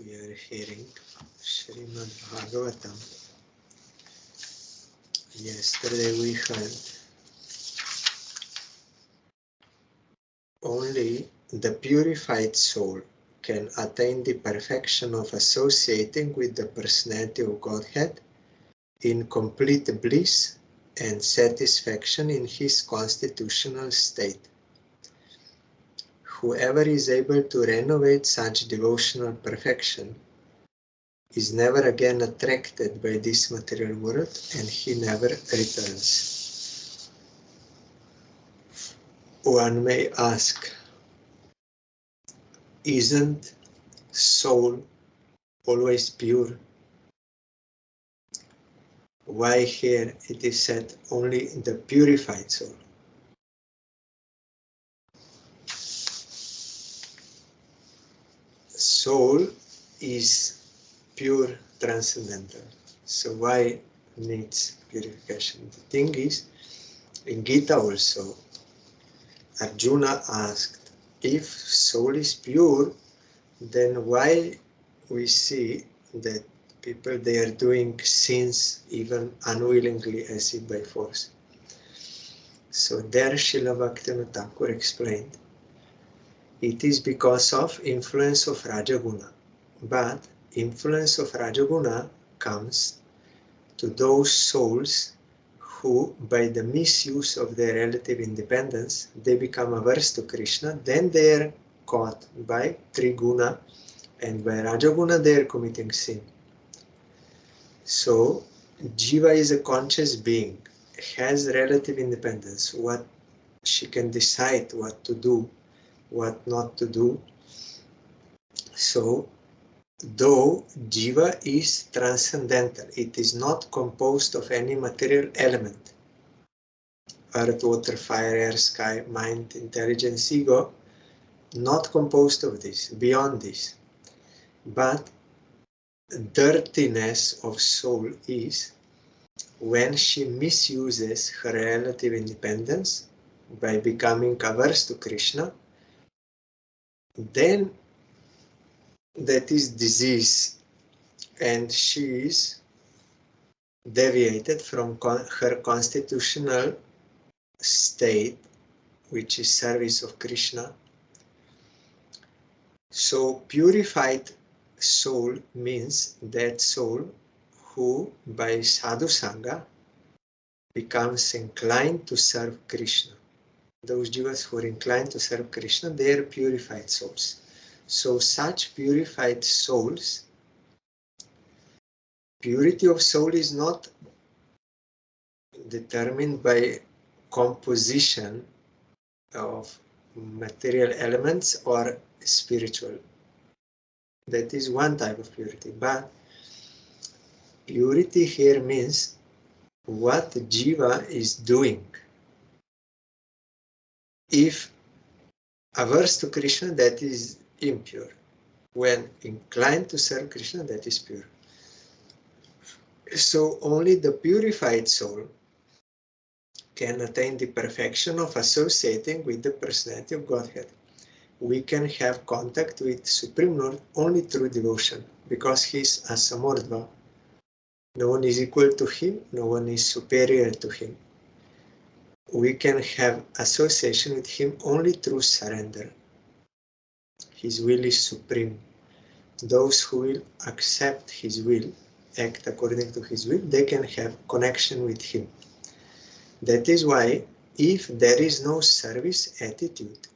We are hearing SRIMAD BHAGAVATAM. Yesterday we heard only the purified soul can attain the perfection of associating with the personality of Godhead in complete bliss and satisfaction in his constitutional state. Whoever is able to renovate such devotional perfection is never again attracted by this material world, and he never returns. One may ask, isn't soul always pure? Why here it is said only the purified soul? Soul is pure transcendental. So why needs purification? The thing is, in Gita also, Arjuna asked, if soul is pure, then why we see that people, they are doing sins even unwillingly, as if by force. So there Srila Bhaktivinoda Thakur explained, it is because of influence of Rajaguna. But influence of Rajaguna comes to those souls who, by the misuse of their relative independence, they become averse to Krishna. Then they are caught by Triguna, and by Rajaguna they are committing sin. So Jiva is a conscious being, has relative independence, what she can decide what to do, what not to do. So though Jiva is transcendental, it is not composed of any material element. Earth, water, fire, air, sky, mind, intelligence, ego, not composed of this, beyond this. But dirtiness of soul is when she misuses her relative independence by becoming averse to Krishna, then that is disease, and she is deviated from her constitutional state, which is service of Krishna. So purified soul means that soul who by sadhu sangha becomes inclined to serve Krishna. Those jivas who are inclined to serve Krishna, they are purified souls. So such purified souls, purity of soul is not determined by composition of material elements or spiritual. That is one type of purity. But purity here means what Jiva is doing. If averse to Krishna, that is impure. When inclined to serve Krishna, that is pure. So only the purified soul can attain the perfection of associating with the personality of Godhead. We can have contact with Supreme Lord only through devotion, because he is asamordva. No one is equal to him, no one is superior to him. We can have association with him only through surrender. His will is supreme. Those who will accept his will, act according to his will, they can have connection with him. That is why, if there is no service attitude,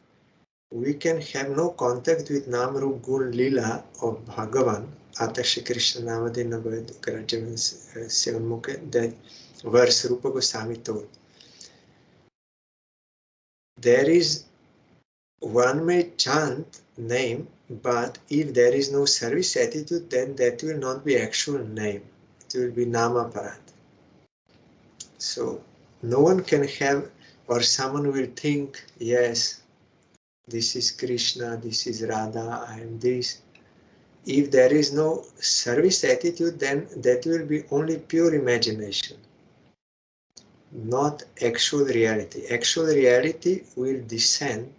we can have no contact with Nam Rup Gun Lila of Bhagavan, Ata Shri Krishna Namadina Grajavan Sevan Mukhe, that verse Rupa Goswami told. There is, one may chant name, but if there is no service attitude, then that will not be actual name. It will be Namaparad. So no one can have, or someone will think, yes, this is Krishna, this is Radha, I am this. If there is no service attitude, then that will be only pure imagination, not actual reality. Actual reality will descend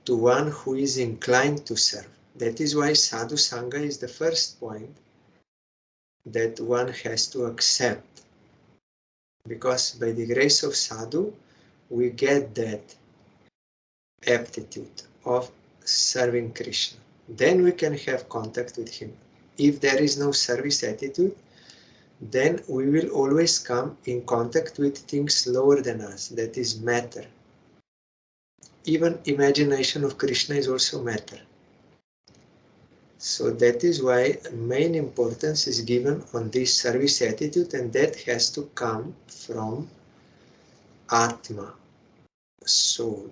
to one who is inclined to serve. That is why Sadhu Sangha is the first point that one has to accept. Because by the grace of Sadhu, we get that aptitude of serving Krishna. Then we can have contact with him. If there is no service attitude, then we will always come in contact with things lower than us, that is matter. Even imagination of Krishna is also matter. So that is why main importance is given on this service attitude, and that has to come from Atma, soul.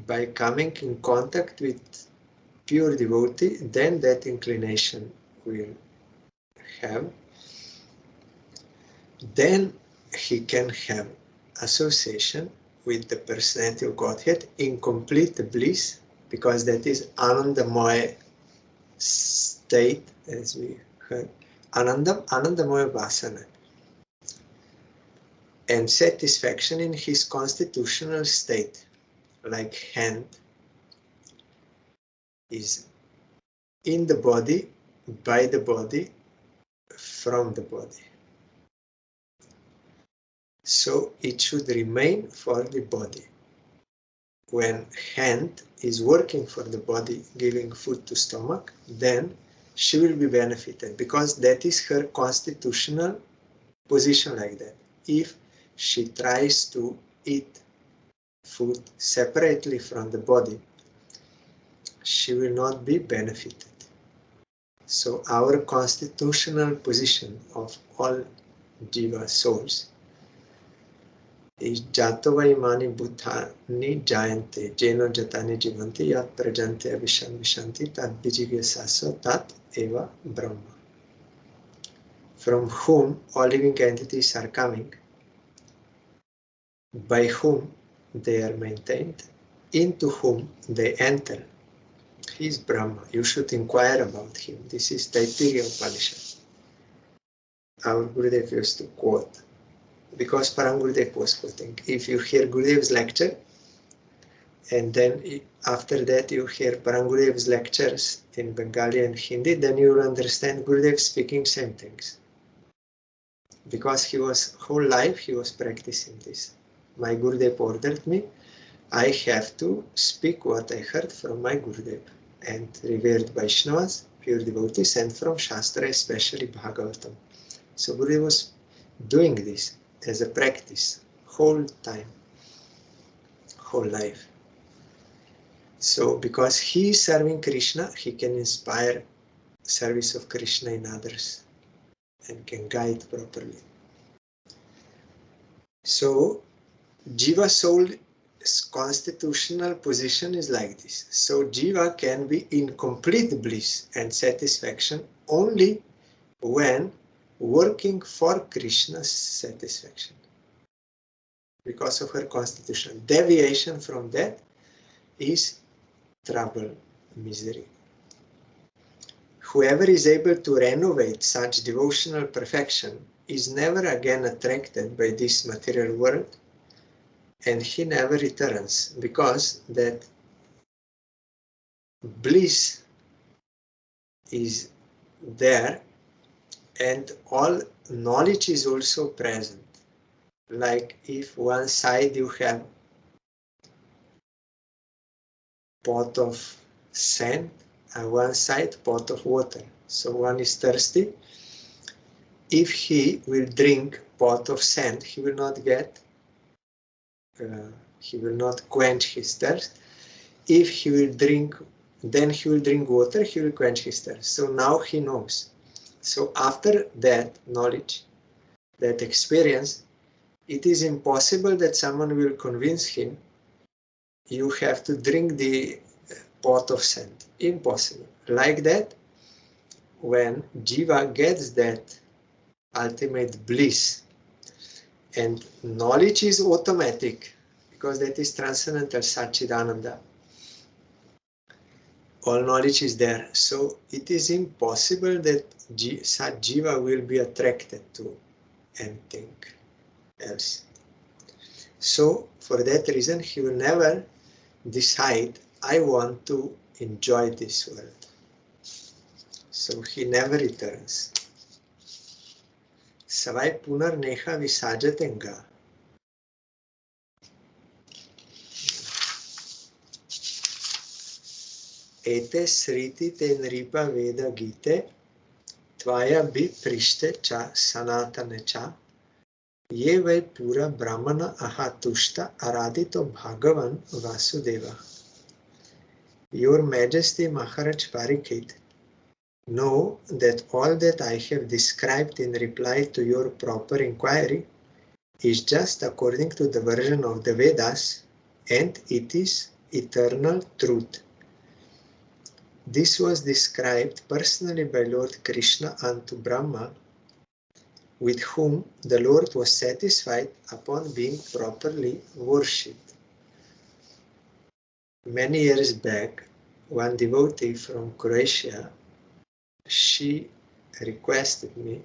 By coming in contact with pure devotee, then that inclination will have. Then he can have association with the personality of Godhead in complete bliss, because that is Anandamaya state, as we heard. Anandamaya Vasana. And satisfaction in his constitutional state, like hand is in the body, by the body, from the body. So it should remain for the body. When hand is working for the body, giving food to stomach, then she will be benefited, because that is her constitutional position like that. If she tries to eat food separately from the body, she will not be benefited. So our constitutional position of all jiva souls is jato vaimani bhutani jayante jeno jatani jivanti yat prajante avishan vishanti tat bijigyasaso tat eva brahma. From whom all living entities are coming, by whom they are maintained, into whom they enter. He is Brahma. You should inquire about him. This is Taittiriya Upanishad. Our Gurudev used to quote, because Parang Gurudev was quoting. If you hear Gurudev's lecture, and then after that you hear Parang Gurudev's lectures in Bengali and Hindi, then you will understand Gurudev speaking same things. Because he was, whole life he was practicing this. My Gurudev ordered me, I have to speak what I heard from my Gurudev. And revered Vaishnavas, pure devotees, and from Shastra, especially Bhagavatam. So Gurudev was doing this as a practice, whole time, whole life. So because he is serving Krishna, he can inspire service of Krishna in others and can guide properly. So Jiva soul's constitutional position is like this. So Jiva can be in complete bliss and satisfaction only when working for Krishna's satisfaction, because of her constitution. Deviation from that is trouble, misery. Whoever is able to renovate such devotional perfection is never again attracted by this material world, and he never returns, because that bliss is there and all knowledge is also present. Like if one side you have pot of sand and one side pot of water. So one is thirsty. If he will drink pot of sand, he will not get, he will not quench his thirst. If he will drink, then he will drink water, he will quench his thirst. So now he knows. So after that knowledge, that experience, it is impossible that someone will convince him, you have to drink the pot of sand. Impossible. Like that, when Jiva gets that ultimate bliss, and knowledge is automatic, because that is transcendental Satchidananda. All knowledge is there. So it is impossible that such Jiva will be attracted to anything else. So for that reason, he will never decide, I want to enjoy this world. So he never returns. Savai punar neha visajatenga. Ete sriti te nripa veda gite tvaya biprishte cha sanatane cha ye vai pura brahmana ahatushta aradito bhagavan vasudeva. Your Majesty Maharaj Parikshit, know that all that I have described in reply to your proper inquiry is just according to the version of the Vedas, and it is eternal truth. This was described personally by Lord Krishna unto Brahma, with whom the Lord was satisfied upon being properly worshipped. Many years back, one devotee from Croatia, she requested me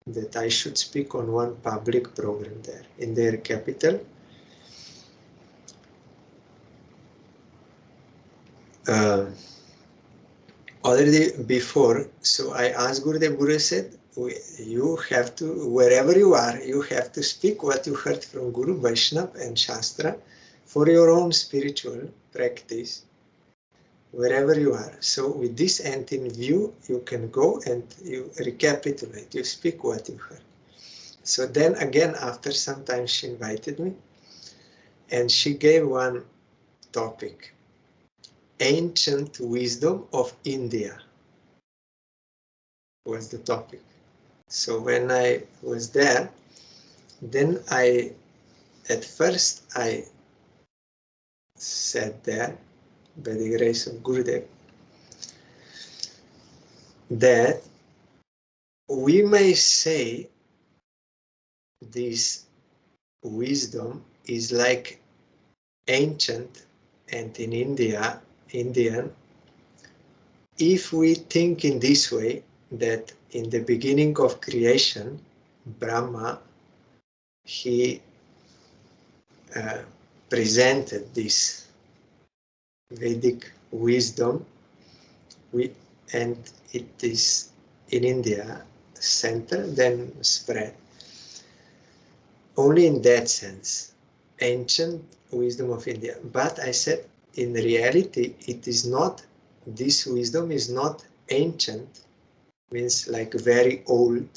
that I should speak on one public program there in their capital. Already before, so I asked Gurudev. Guru said, you have to, wherever you are, you have to speak what you heard from Guru, Vaishnava and Shastra for your own spiritual practice, wherever you are. So with this end in view, you can go and you recapitulate, you speak what you heard. So then again, after some time, she invited me and she gave one topic, Ancient Wisdom of India was the topic. So when I was there, then at first I said there, by the grace of Gurudev, that we may say this wisdom is like ancient and in Indian, if we think in this way, that in the beginning of creation, Brahma, he presented this Vedic wisdom, and it is in India center, then spread. Only in that sense, ancient wisdom of India. But I said, in reality, it is not, this wisdom is not ancient, means like very old,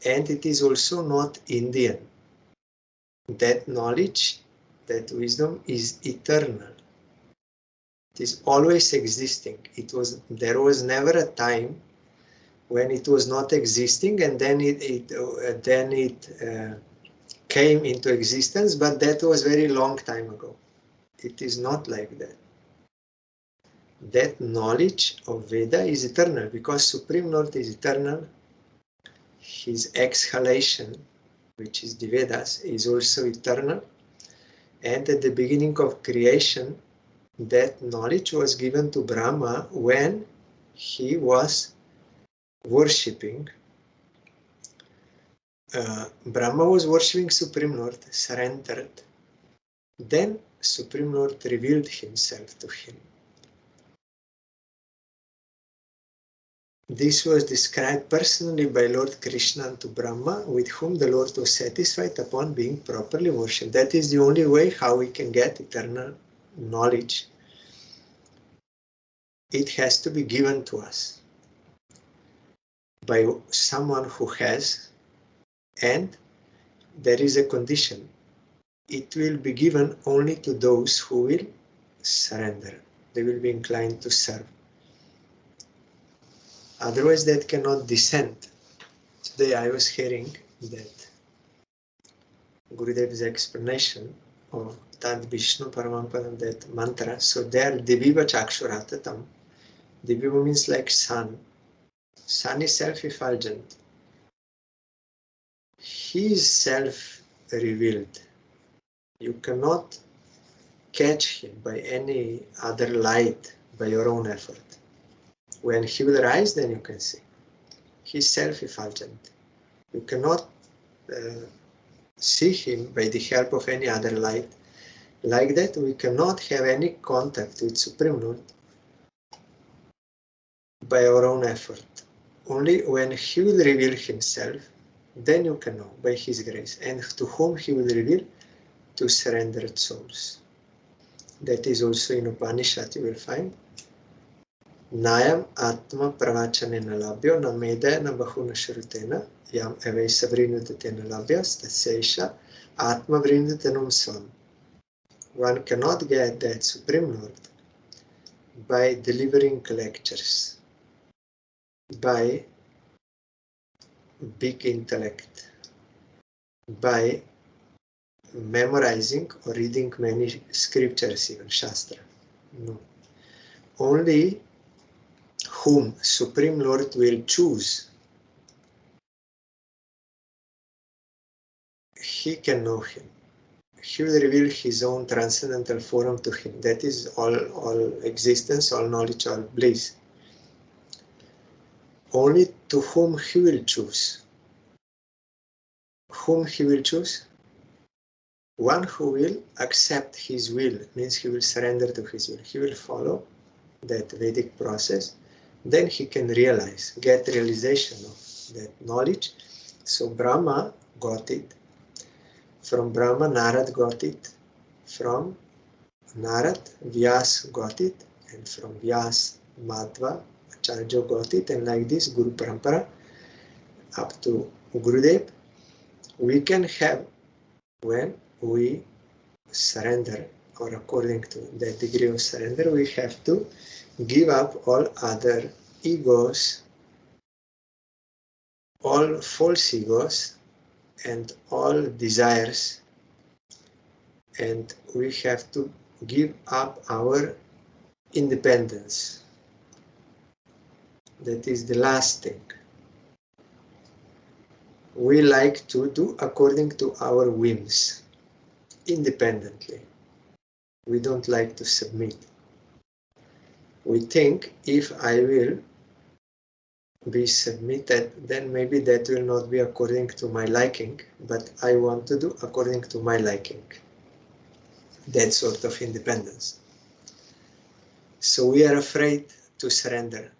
and it is also not Indian. That knowledge, that wisdom is eternal. It is always existing. There was never a time when it was not existing, and then it came into existence, but that was very long time ago. It is not like that. That knowledge of Veda is eternal, because Supreme Lord is eternal. His exhalation, which is the Vedas, is also eternal. And at the beginning of creation, that knowledge was given to Brahma when he was worshipping. Brahma was worshipping Supreme Lord, surrendered. Then Supreme Lord revealed himself to him. This was described personally by Lord Krishna to Brahma, with whom the Lord was satisfied upon being properly worshipped. That is the only way how we can get eternal knowledge. It has to be given to us by someone who has, and there is a condition. It will be given only to those who will surrender. They will be inclined to serve. Otherwise, that cannot descend. Today I was hearing that Gurudev's explanation of Tad Vishnu Paramapadam, that mantra. So there, Diviva Chakshuratatam. Diviva means like sun. Sun is self-effulgent. He is self-revealed. You cannot catch him by any other light, by your own effort. When he will rise, then you can see. He is self-effulgent. You cannot see him by the help of any other light. Like that, we cannot have any contact with Supreme Lord by our own effort. Only when He will reveal Himself, then you can know by His grace. And to whom He will reveal? To surrendered souls. That is also in Upanishad you will find. Nayam Atma Pravachanena Labhyo Namedena Bahuna Shrutena Yam Evesa Vrinudetena Labhyas Tasesha Atma Vrindutenum Svam. One cannot get that Supreme Lord by delivering lectures, by big intellect, by memorizing or reading many scriptures, even Shastra. No. Only whom Supreme Lord will choose, He can know Him. He will reveal His own transcendental form to him. That is all existence, all knowledge, all bliss. Only to whom He will choose. Whom He will choose? One who will accept His will, means he will surrender to His will. He will follow that Vedic process. Then he can realize, get realization of that knowledge. So Brahma got it. From Brahma, Narad got it. From Narad, Vyas got it. And from Vyas, Madhva, Acharya got it. And like this, Guru Parampara, up to Gurudev, we can have when we surrender, or according to that degree of surrender, we have to give up all other egos, all false egos, and all desires, and we have to give up our independence. That is the last thing. We like to do according to our whims, independently. We don't like to submit. We think if I will be submitted, then maybe that will not be according to my liking, but I want to do according to my liking. That sort of independence. So we are afraid to surrender.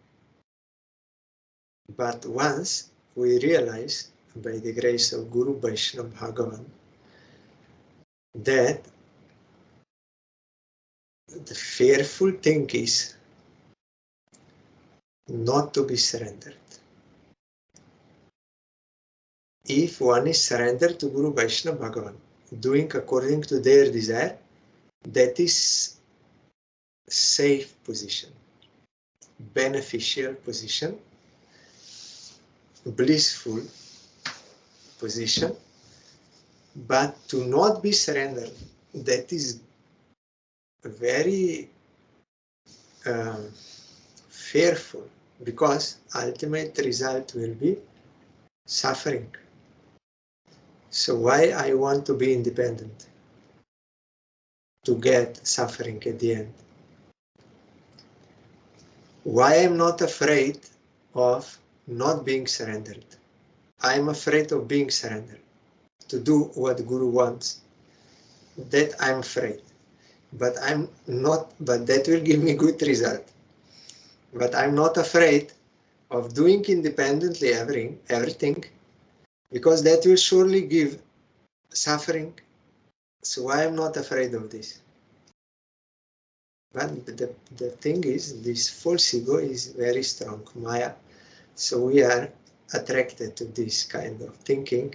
But once we realize, by the grace of Guru Vaishnava Bhagavan, that the fearful thing is not to be surrendered. If one is surrendered to Guru Vaishnava Bhagavan, doing according to their desire, that is safe position, beneficial position, blissful position. But to not be surrendered, that is very fearful, because ultimate result will be suffering. So why I want to be independent? To get suffering at the end. Why I'm not afraid of not being surrendered? I'm afraid of being surrendered, to do what Guru wants. That I'm afraid. But that will give me good result. But I'm not afraid of doing independently everything, because that will surely give suffering. So I am not afraid of this. But the thing is, this false ego is very strong, Maya. So we are attracted to this kind of thinking.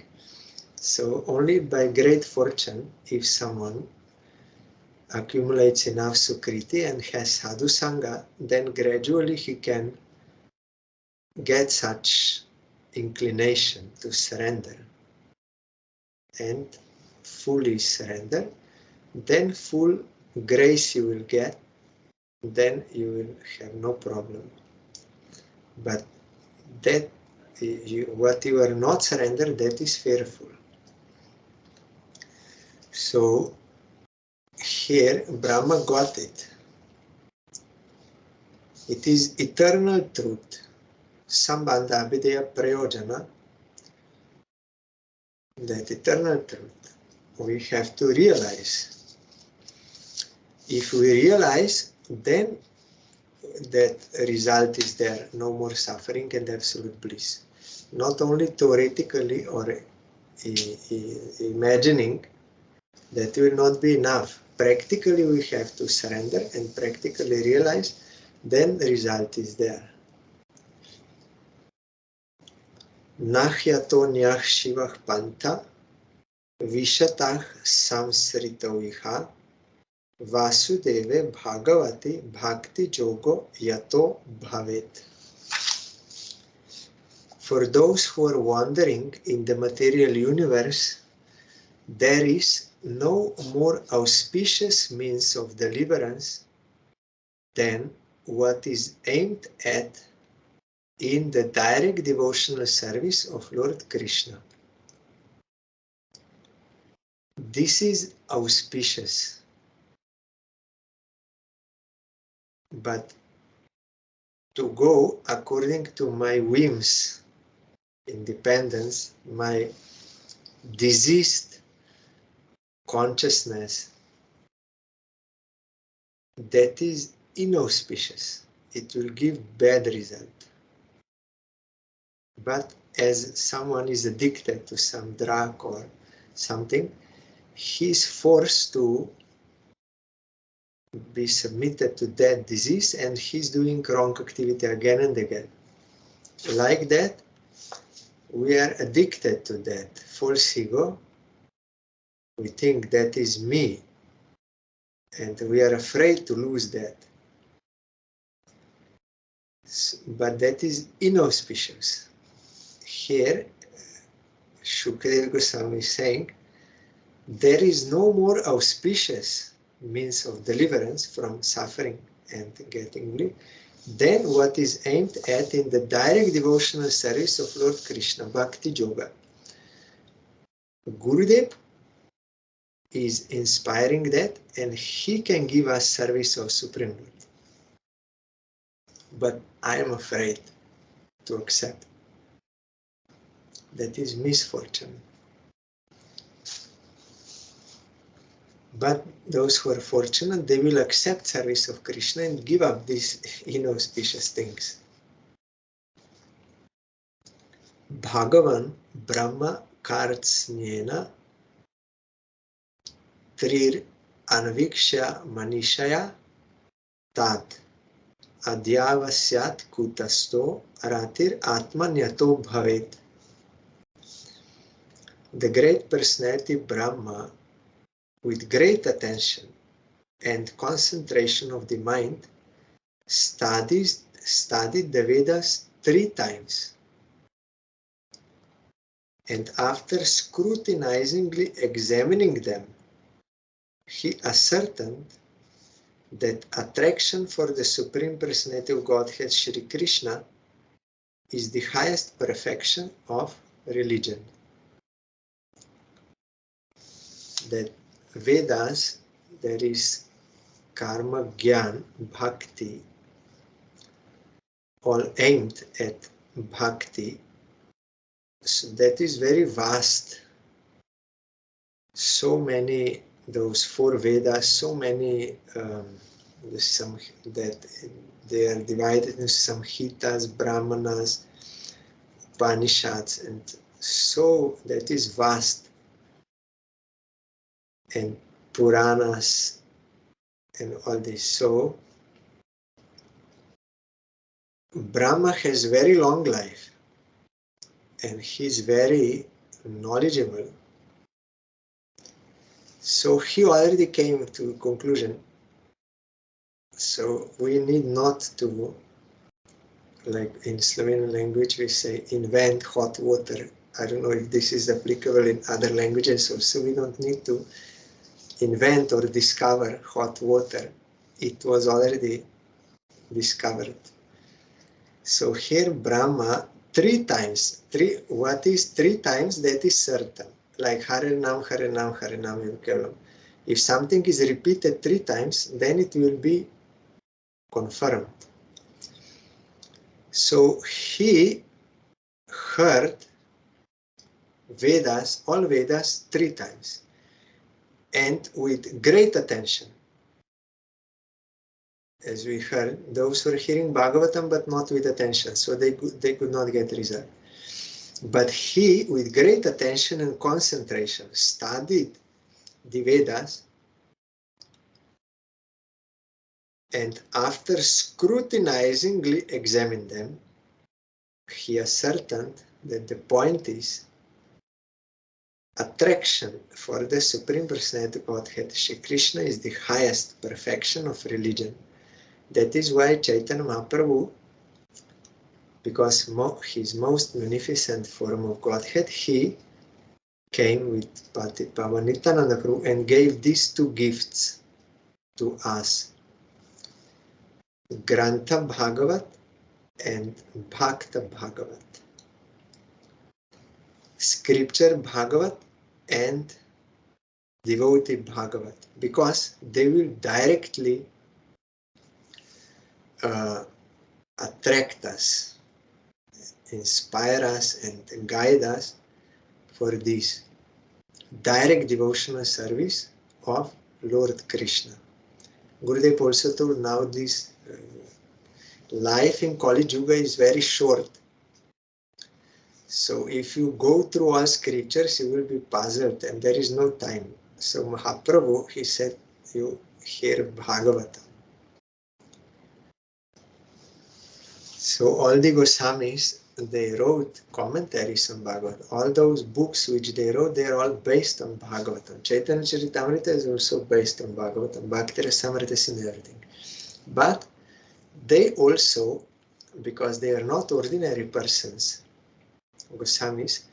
So only by great fortune, if someone accumulates enough sukriti and has sadhu sangha, then gradually he can get such inclination to surrender and fully surrender. Then full grace you will get, then you will have no problem. But that what you are not surrendered, that is fearful. So here Brahma got it. It is eternal truth. Sambandha Abhideya Prayojana. That eternal truth we have to realize. If we realize, then that result is there, no more suffering and absolute bliss. Not only theoretically or imagining, that will not be enough. Practically we have to surrender and practically realize, then the result is there. Nahyato nyah shivah panta vishatah samsritaviha vasudeve bhagavati bhakti jogo yato bhavet. For those who are wandering in the material universe, there is no more auspicious means of deliverance than what is aimed at in the direct devotional service of Lord Krishna. This is auspicious, but to go according to my whims, independence, my diseased consciousness, that is inauspicious. It will give bad result. But as someone is addicted to some drug or something, he is forced to be submitted to that disease, and he's doing wrong activity again and again. Like that, we are addicted to that false ego. We think that is me, and we are afraid to lose that. But that is inauspicious. Here, Shukadeva Goswami is saying, there is no more auspicious means of deliverance from suffering and getting bliss than what is aimed at in the direct devotional service of Lord Krishna, Bhakti Yoga. Gurudev is inspiring that, and he can give us service of Supreme Lord. But I am afraid to accept. That is misfortune. But those who are fortunate, they will accept service of Krishna and give up these inauspicious things. Bhagavan Brahma Kartsnyena Trir Anviksha Manishaya Tat Adhyavasyat Kutasto Ratir Atmanyato Bhavet. The great personality Brahma, with great attention and concentration of the mind, studied the Vedas 3 times. And after scrutinizingly examining them, he ascertained that attraction for the Supreme Personality of Godhead, Shri Krishna, is the highest perfection of religion. That Vedas, there is karma, jnana, bhakti, all aimed at bhakti. So that is very vast. So many, those 4 Vedas, so many, some that they are divided into Samhitas, Brahmanas, Upanishads, and so that is vast. And Puranas and all this. So Brahma has very long life and he's very knowledgeable. So he already came to conclusion. So we need not to, like in Slovenian language we say, invent hot water. I don't know if this is applicable in other languages also. We don't need to invent or discover hot water. It was already discovered. So here Brahma 3 times, what is 3 times, that is certain. Like Harinam, Harinam, Harinam Kevalam. If something is repeated 3 times, then it will be confirmed. So he heard Vedas, all Vedas 3 times, and with great attention. as we heard, those were hearing Bhagavatam but not with attention, so they could not get result. But he, with great attention and concentration, studied the Vedas, and after scrutinizingly examined them, he ascertained that the point is attraction for the Supreme Personality of Godhead. Shri Krishna is the highest perfection of religion. That is why Chaitanya Mahaprabhu, because his most magnificent form of Godhead, he came with Nityananda Prabhu and gave these two gifts to us, Grantha Bhagavat and Bhakta Bhagavat. Scripture Bhagavat and devotee Bhagavat, because they will directly attract us, inspire us and guide us for this direct devotional service of Lord Krishna. Gurudev also told now this life in Kali Yuga is very short. So if you go through all scriptures, you will be puzzled and there is no time. So Mahaprabhu, he said, you hear Bhagavatam. So all the Goswamis, they wrote commentaries on Bhagavatam. All those books which they wrote, they are all based on Bhagavatam. Chaitanya Charitamrita is also based on Bhagavatam. Bhakti Rasamrita is in everything. But they also, because they are not ordinary persons, Goswamis,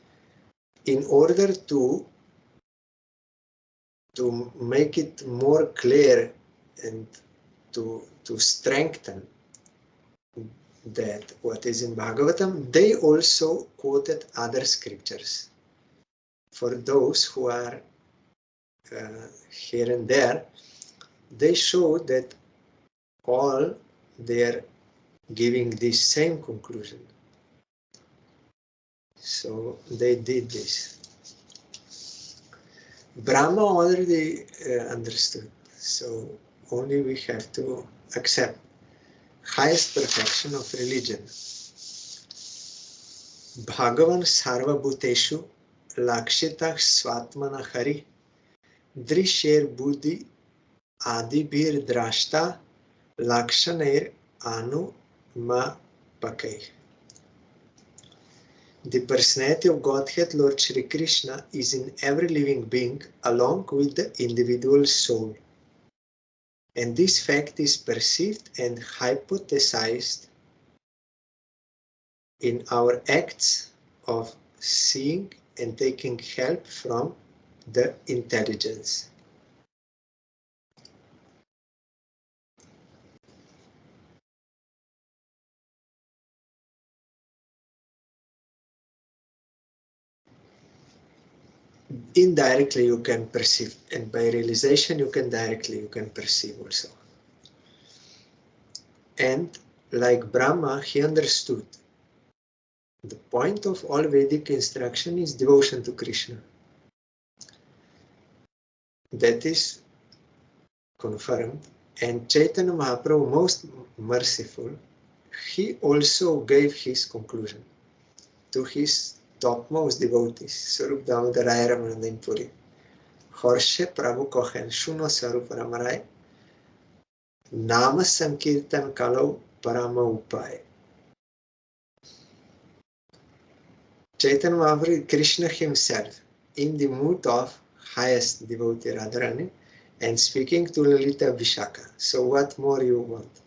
in order to make it more clear and to strengthen that what is in Bhagavatam, they also quoted other scriptures. For those who are here and there, they show that all they are giving this same conclusion. So they did this. Brahma already understood, so only we have to accept highest perfection of religion. Bhagavan sarva bhuteshu lakshita swatmana hari drisher buddhi adibhir drashta lakshaner anu ma pakai. The personality of Godhead, Lord Shri Krishna, is in every living being along with the individual soul. And this fact is perceived and hypothesized in our acts of seeing and taking help from the intelligence. Indirectly you can perceive, and by realization you can perceive also. And like Brahma, he understood the point of all Vedic instruction is devotion to Krishna. That is confirmed. And Chaitanya Mahaprabhu, most merciful, he also gave his conclusion to his topmost devotees, Sarup Damodar Raya Ramananda in Puri. Horshe Prabhu Kohen Shuno Sarup Ramarai Nama Sankirtan Kalau Parama Upai. Chaitanya Mahaprabhu, Krishna himself, in the mood of highest devotee Radharani, and speaking to Lalita Vishaka. So what more you want?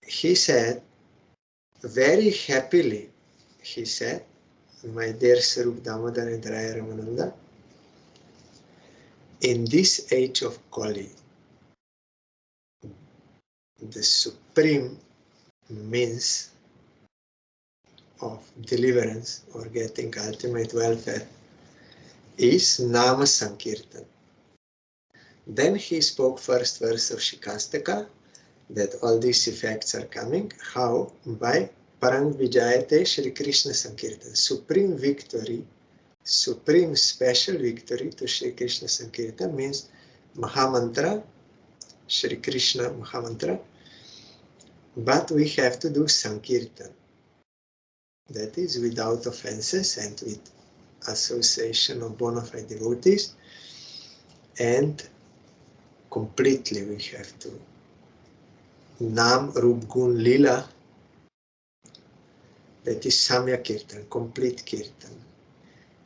He said, very happily, he said, my dear Sarup Damodar and Raya Ramananda, in this age of Kali, the supreme means of deliverance or getting ultimate welfare is Nama Sankirtan. Then he spoke first verse of Shikastaka, that all these effects are coming. How? By Parang Vijayate Shri Krishna Sankirtan. Supreme victory, supreme special victory to Shri Krishna Sankirtan means Mahamantra Shri Krishna Mahamantra, but we have to do Sankirtan. That is without offenses and with association of bona fide devotees, and completely we have to. Nam, Rup, Gun, Lila, that is Samya Kirtan, complete Kirtan.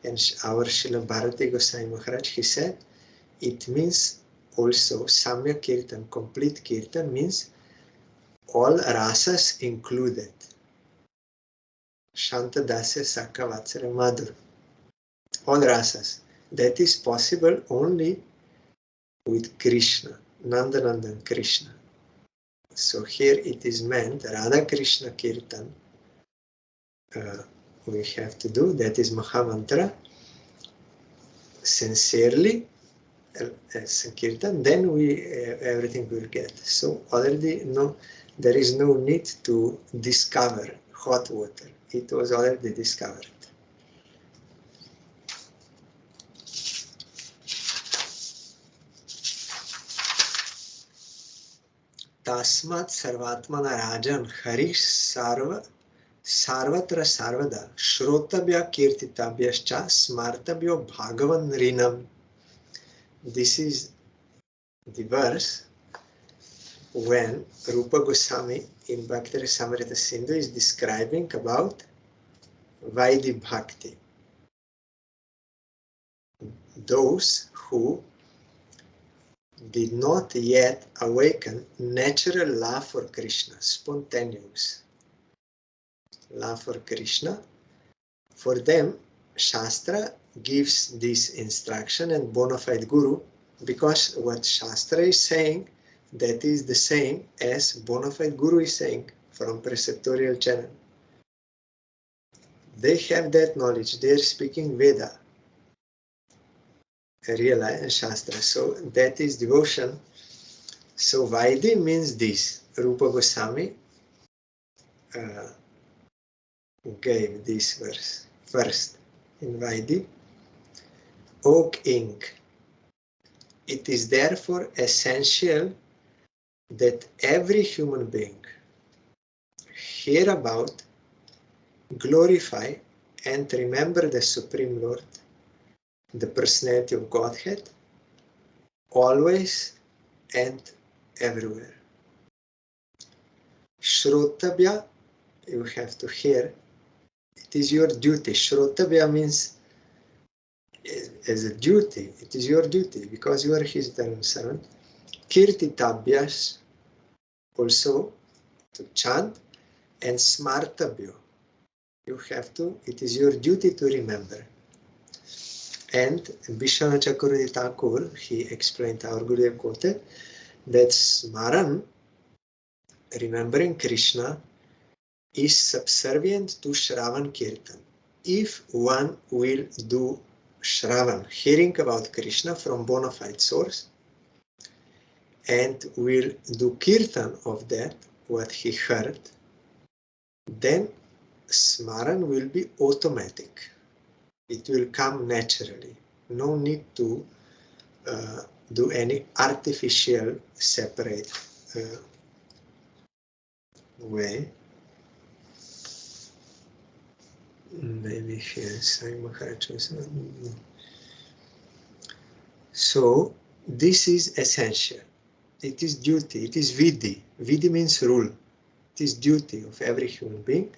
And our Srila Bharati Goswami Maharaj, he said, it means also Samya Kirtan, complete Kirtan means all rasas included. Shanta Dasya Sakha Vatsara Madhur. All rasas. That is possible only with Krishna, Nandanandan Krishna. So here it is meant Radha Krishna Kirtan we have to do, that is Mahamantra, sincerely Sankirtan, then we everything will get. So already there is no need to discover hot water. It was already discovered. Tasmat sarvatmana rajan harish sarvatra sarvada shrotabhya kirtitabhyascha smartabhyo bhagavan rinam. This is the verse when Rupa Goswami in Bhakti Rasamrita Sindhu is describing about Vaidhi Bhakti. Those who did not yet awaken natural love for Krishna, spontaneous love for Krishna, for them Shastra gives this instruction and bona fide Guru, because what Shastra is saying, that is the same as bona fide Guru is saying from preceptorial channel. They have that knowledge, they are speaking Veda, real and Shastra, so that is devotion. So Vaidhi means this. Rupa Goswami gave this verse first in Vaidhi. Oak ink. It is therefore essential that every human being hear about, glorify, and remember the Supreme Lord, the personality of Godhead, always and everywhere. Shrotabhya, you have to hear. It is your duty. Shrotabhya means as a duty. It is your duty because you are his dharma servant. Kirtitabhyas, also to chant, and smartabhyo. You have to, it is your duty to remember. And Vishwanath Chakravarti Thakur, he explained, our Gurudev quoted, that Smaran, remembering Krishna, is subservient to Shravan Kirtan. If one will do Shravan, hearing about Krishna from bona fide source, and will do Kirtan of that, what he heard, then Smaran will be automatic. It will come naturally. No need to do any artificial separate way. Maybe here, so this is essential. It is duty. It is vidhi. Vidhi means rule. It is duty of every human being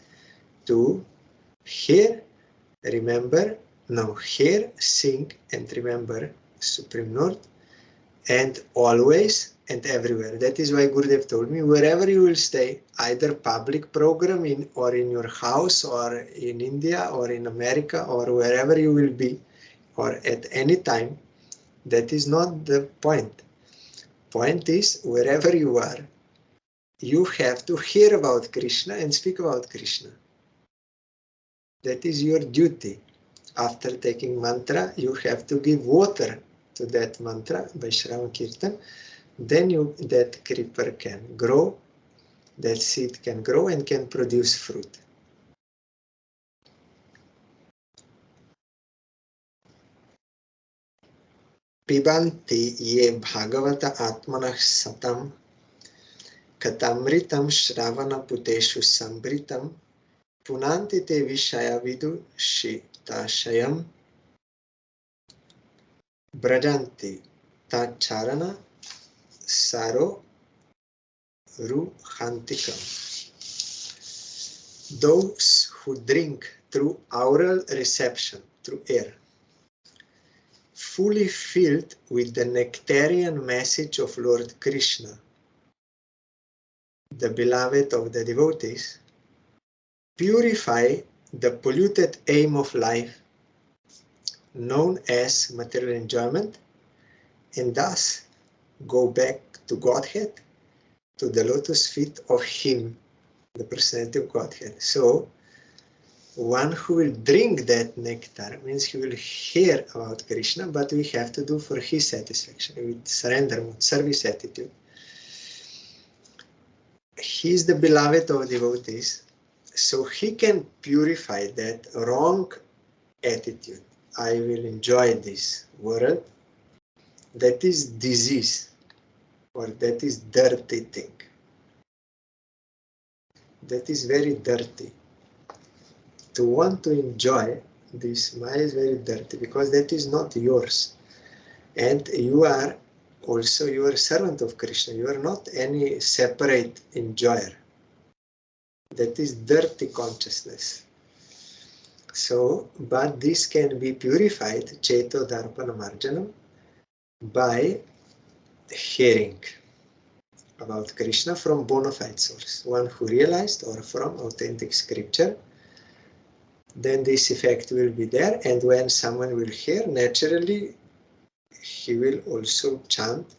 to hear, remember, hear, sing, and remember Supreme Lord, and always and everywhere. That is why Gurudev told me, wherever you will stay, either public program or in your house or in India or in America or wherever you will be, or at any time, that is not the point. Point is, wherever you are, you have to hear about Krishna and speak about Krishna. That is your duty. After taking mantra, you have to give water to that mantra by Shravan Kirtan. Then that creeper can grow, that seed can grow and can produce fruit. Pibanti ye bhagavata atmanah satam katamritam shravana puteshu sambritam punanti te vishaya vidu shitashayam brajanti tacharana saro ruhantikam. Those who drink through oral reception, through air, fully filled with the nectarian message of Lord Krishna, the beloved of the devotees, purify the polluted aim of life, known as material enjoyment, and thus go back to Godhead, to the lotus feet of Him, the personality of Godhead. So, one who will drink that nectar means he will hear about Krishna, but we have to do for his satisfaction with surrender, with service attitude. He is the beloved of devotees, so he can purify that wrong attitude. I will enjoy this world. That is disease, or that is dirty thing. That is very dirty. To want to enjoy this Maya is very dirty, because that is not yours. And you are also, you are a servant of Krishna. You are not any separate enjoyer. That is dirty consciousness. So, but this can be purified, Cheto Darpana Marjanam, by hearing about Krishna from bona fide source, one who realized, or from authentic scripture. Then this effect will be there, and when someone will hear, naturally he will also chant,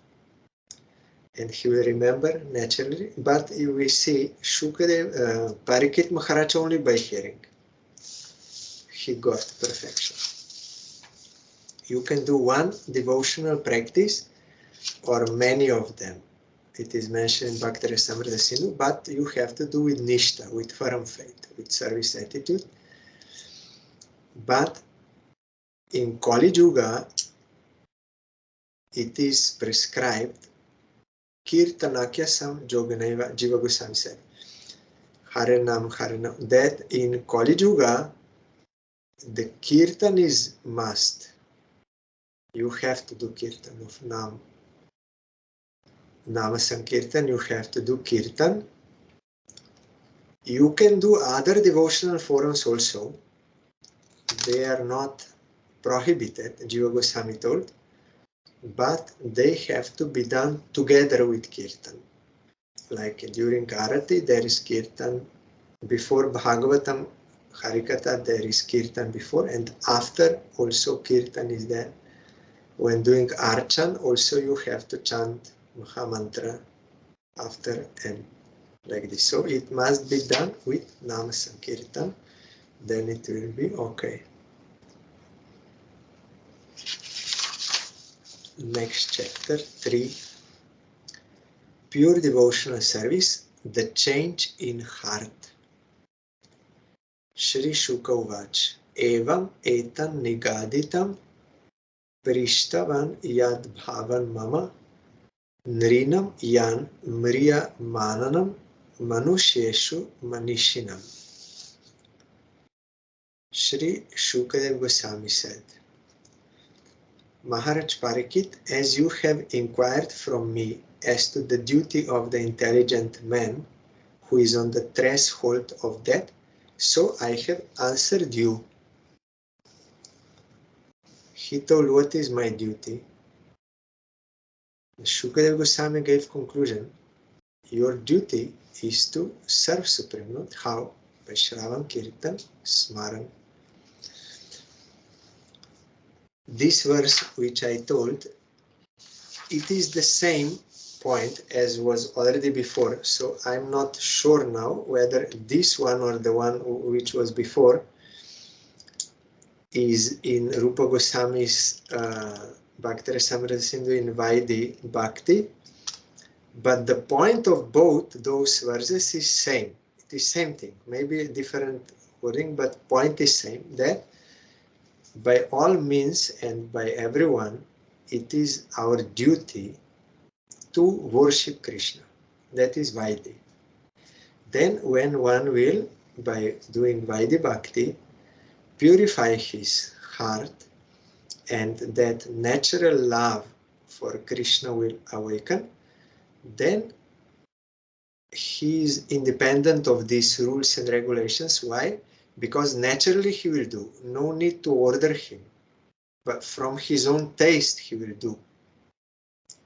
and he will remember naturally. But we see Shukadev, Parikshit Maharaj only by hearing, he got perfection. You can do one devotional practice or many of them. It is mentioned in Bhakti Rasamrita Sindhu, but you have to do with Nishta, with firm faith, with service attitude. But in Kali Yuga, it is prescribed Kirtanakya Sam Joganaiva, Jiva Goswami said, Harinam, that in Kali Yuga, the Kirtan is must. You have to do Kirtan of Nam. Nama Sankirtan, you have to do Kirtan. You can do other devotional forums also. They are not prohibited, Jiva Goswami told, but they have to be done together with Kirtan. Like during Arati, there is Kirtan. Before Bhagavatam, Harikatha, there is Kirtan before, and after also Kirtan is there. When doing Archan, also you have to chant Mahamantra after, and like this. So it must be done with Nama Sankirtan, then it will be okay. Next chapter 3. Pure devotional service, the change in heart. Shri Shuka Uvach, Evam etan nigaditam prishtavan yad bhavan mama nrinam yan mriya mananam manusheshu manishinam. Shri Shukadev Goswami said, Maharaj Parikshit, as you have inquired from me as to the duty of the intelligent man who is on the threshold of death, so I have answered you. He told, what is my duty? Shukadev Goswami gave conclusion. Your duty is to serve Supreme Lord. How? By Shravan, Kirtan, Smaran. This verse which I told, it is the same point as was already before. So I'm not sure now whether this one or the one which was before is in Rupa Goswami's Bhakti Rasamrita Sindhu in Vaidhi Bhakti. But the point of both those verses is same. It is same thing. Maybe a different wording, but point is same. That by all means and by everyone, it is our duty to worship Krishna. That is Vaidhi. Then when one will, by doing Vaidhi Bhakti, purify his heart, and that natural love for Krishna will awaken, then he is independent of these rules and regulations. Why? Because naturally he will do. No need to order him. But from his own taste he will do.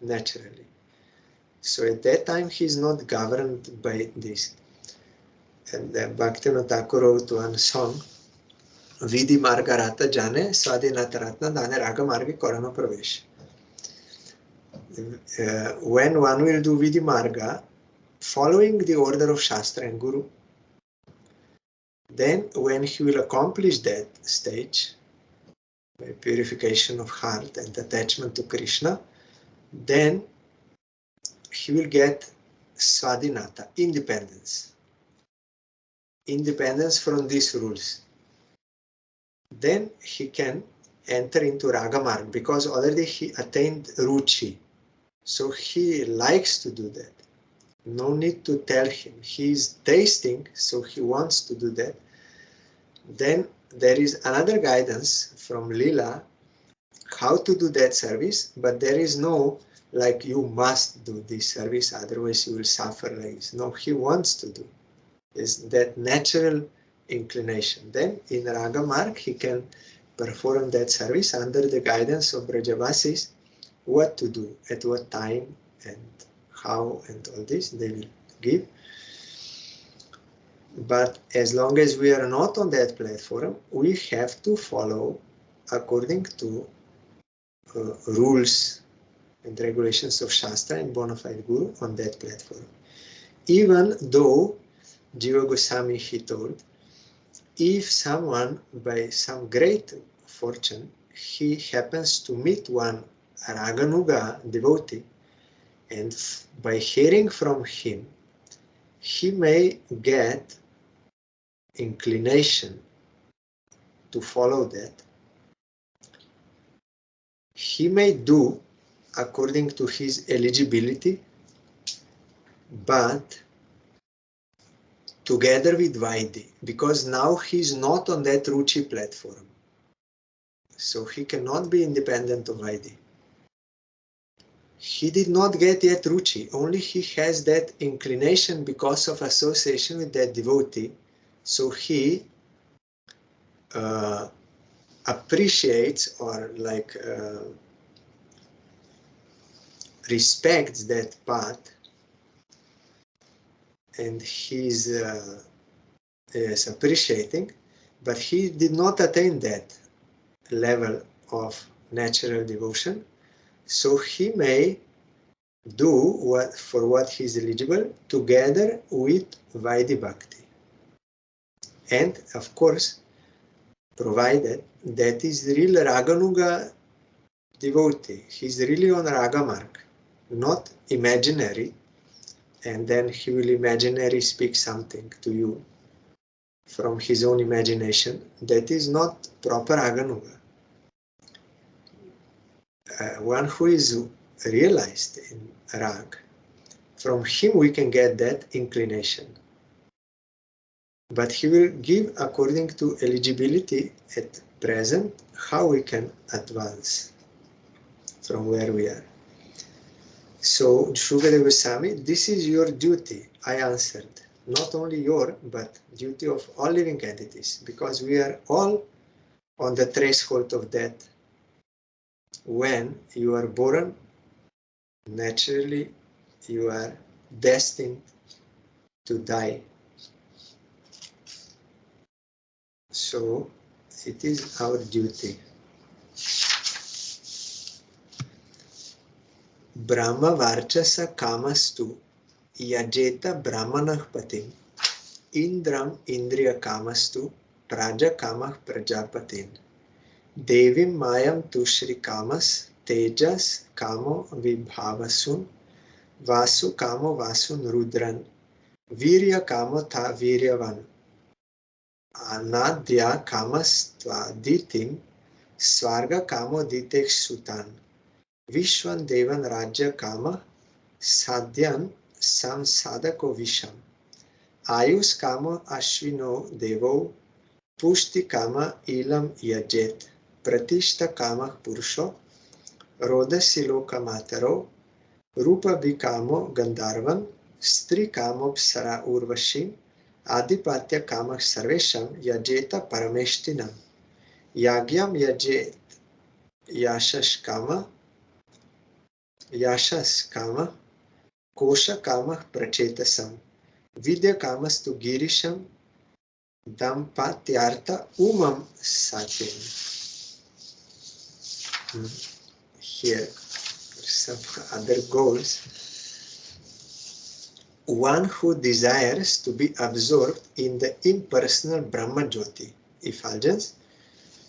Naturally. So at that time he is not governed by this. And Bhaktivinoda Thakur wrote one song, Vidhi Marga Rata Jane, Swadhinata Ratna Dane Raga Margi Korana Pravesh. When one will do Vidhi Marga, following the order of Shastra and Guru, then when he will accomplish that stage, by purification of heart and attachment to Krishna, then he will get Swadhinata, independence. Independence from these rules. Then he can enter into Ragamarg because already he attained Ruchi. So he likes to do that. No need to tell him. He is tasting, so he wants to do that. Then there is another guidance from Lila how to do that service, but there is no like you must do this service, otherwise you will suffer like this. No, he wants to do. Is that natural inclination. Then in Raga Marg he can perform that service under the guidance of Brajavasis, what to do, at what time and how and all this they will give. But as long as we are not on that platform, we have to follow according to rules and regulations of Shastra and bona fide Guru on that platform. Even though Jiva Goswami, he told, if someone by some great fortune, he happens to meet one Raganuga devotee, and by hearing from him, he may get inclination to follow that. He may do according to his eligibility, but together with Vaidhi, because now he is not on that Ruchi platform. So he cannot be independent of Vaidhi. He did not get yet Ruchi, only he has that inclination because of association with that devotee. So he appreciates or respects that path, and he's is appreciating, but he did not attain that level of natural devotion. So he may do what he is eligible together with Vaidhi Bhakti. And of course, provided that is real Raganuga devotee, he's really on Ragamarg, not imaginary, and then he will imaginary speak something to you from his own imagination. That is not proper Raganuga. One who is realized in Rag, from him we can get that inclination. But he will give according to eligibility at present how we can advance from where we are. So, Shukadeva Goswami, this is your duty, I answered. Not only your, but duty of all living entities, because we are all on the threshold of death. When you are born, naturally you are destined to die. So it is our duty. Brahma Varchasa Kamastu Yajeta Brahmanah Patim Indram Indriya Kamastu Praja Kamah Prajapatin Devim Mayam Tushri Kamas Tejas Kamo Vibhavasun Vasu Kamo Vasun Rudran Virya Kamo Tha Viryavan Anadya Kamas Tvaditim Swarga Kamo Ditek Sutan Vishwan Devan Rajya Kama Sadhyan Samsadako Visham. Ayus Kama Ashvino Devo Pushti Kama Ilam Yajet. Pratishta Kama Purusho Rodasiloka Mataro Rupa Bikamo Gandharvan Stri Kamo Psara Urvashim Adipatya Kama Sarvesham Yajeta Parameshtinam Yagyam Yajet Yashas Kama Kosha Kama Prachetasam Vidya Kamastu Girisham Dampatyartha Umam Satin. Here some other goals. One who desires to be absorbed in the impersonal Brahma Jyoti, effulgence,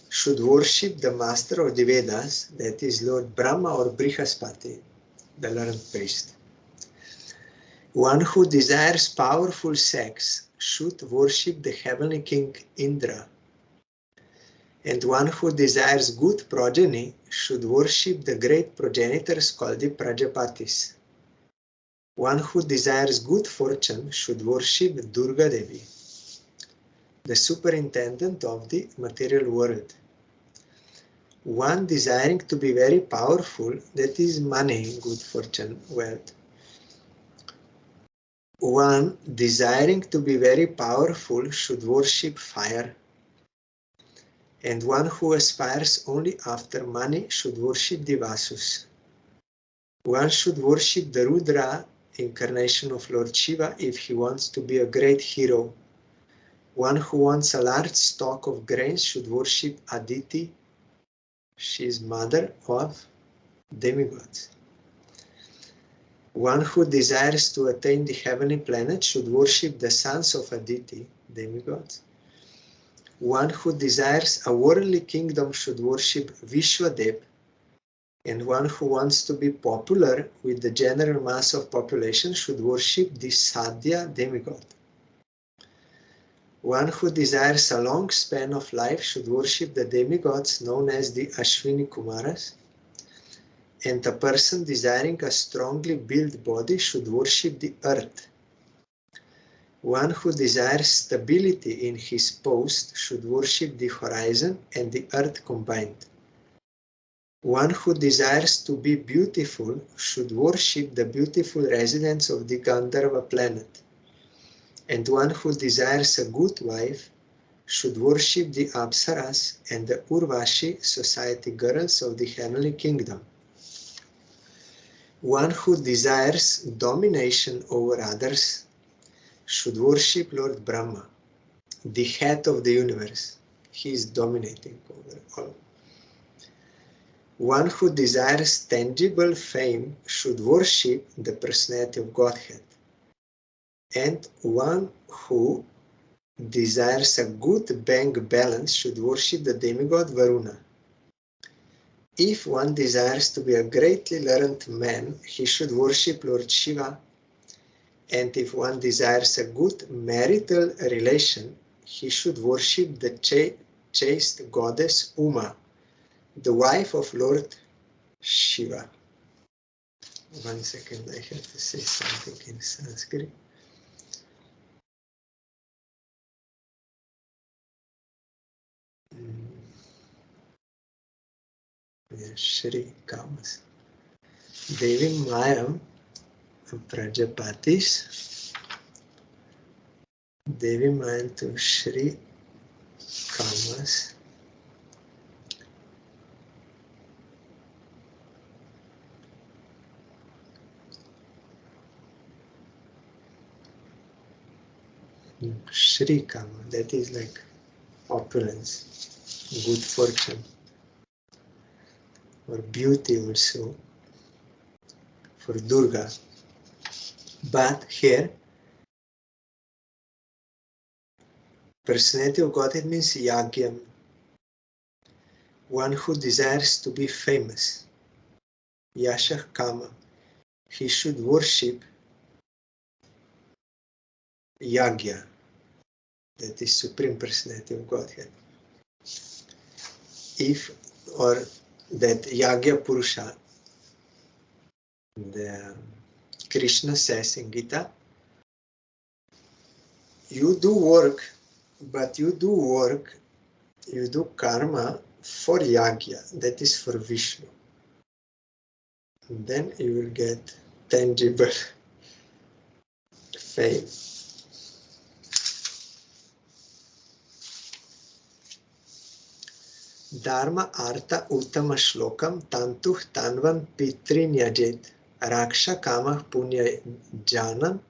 should worship the master of the Vedas, that is Lord Brahma or Brihaspati, the learned priest. One who desires powerful sex should worship the heavenly king Indra. And one who desires good progeny should worship the great progenitors called the Prajapatis. One who desires good fortune should worship Durga Devi, the superintendent of the material world. One desiring to be very powerful, that is money, good fortune, wealth. One desiring to be very powerful should worship fire. And one who aspires only after money should worship the Vasus. One should worship the Rudra, incarnation of Lord Shiva, if he wants to be a great hero. One who wants a large stock of grains should worship Aditi. She is mother of demigods. One who desires to attain the heavenly planet should worship the sons of Aditi, demigods. One who desires a worldly kingdom should worship Vishwadev. And one who wants to be popular with the general mass of population should worship the Sadhya demigod. One who desires a long span of life should worship the demigods known as the Ashwini Kumaras. And a person desiring a strongly built body should worship the earth. One who desires stability in his post should worship the horizon and the earth combined. One who desires to be beautiful should worship the beautiful residents of the Gandharva planet. And one who desires a good wife should worship the Apsaras and the Urvashi society girls of the heavenly kingdom. One who desires domination over others should worship Lord Brahma, the head of the universe. He is dominating over all. One who desires tangible fame should worship the personality of Godhead. And one who desires a good bank balance should worship the demigod Varuna. If one desires to be a greatly learned man, he should worship Lord Shiva. And if one desires a good marital relation, he should worship the chaste goddess Uma, the wife of Lord Shiva. 1 second, I have to say something in Sanskrit. Shri Kamas. Devi Mayam Prajapatis. Devi Mayam to Shri Kamas. Shri Kama, that is like opulence, good fortune, or beauty also for Durga. But here, personality of Godhead means Yagyam, one who desires to be famous. Yashah Kama, he should worship Yagya, that is Supreme Personality of Godhead. Or that Yagya Purusha, And Krishna says in Gita, you do work, but you do karma for yagya, that is for Vishnu. And then you will get tangible fame. Dharma artha uttama shlokam tantuh tanvan pitrin yajet raksha kamah punya janan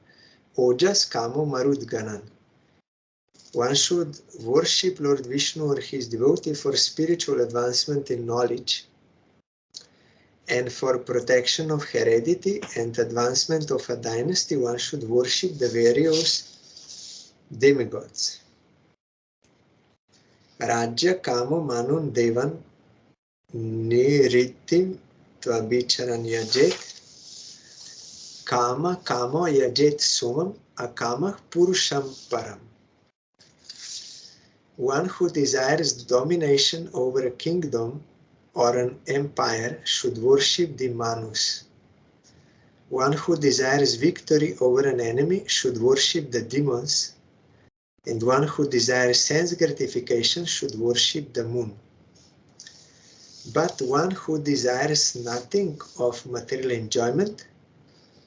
ojas kamo marudganan. One should worship Lord Vishnu or his devotee for spiritual advancement in knowledge and for protection of heredity and advancement of a dynasty. One should worship the various demigods. Rajya kamo manun devan niritim tvabicharan yajet kama kamo yajet sumam akama purusham param. One who desires domination over a kingdom or an empire should worship the Manus. One who desires victory over an enemy should worship the demons, and one who desires sense gratification should worship the moon. But one who desires nothing of material enjoyment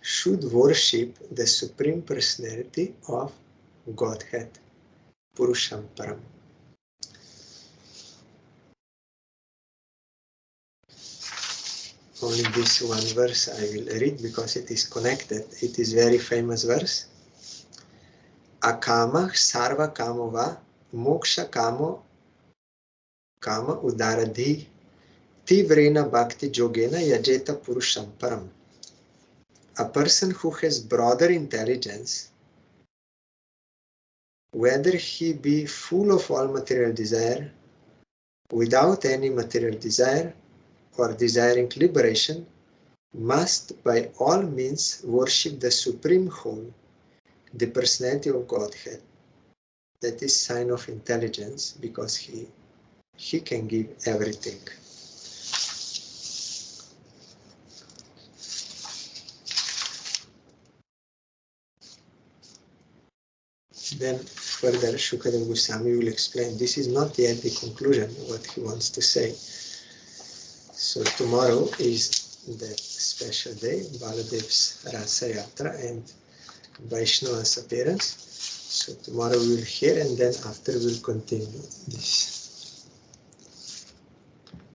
should worship the Supreme Personality of Godhead, Purusham Param. Only this one verse I will read because it is connected. It is very famous verse. Akama sarva kamo va moksha kamo kama udaradhi tivrena bhakti jogena yajeta purusham param. A person who has broader intelligence, whether he be full of all material desire, without any material desire, or desiring liberation, must by all means worship the Supreme Whole, the Personality of Godhead. That is sign of intelligence because he can give everything. Then further Shukadeva Goswami will explain. This is not yet the conclusion of what he wants to say. So tomorrow is the special day, Baladev's Rasa Yatra and Vaishnava's appearance. So tomorrow we will hear and then after we will continue this.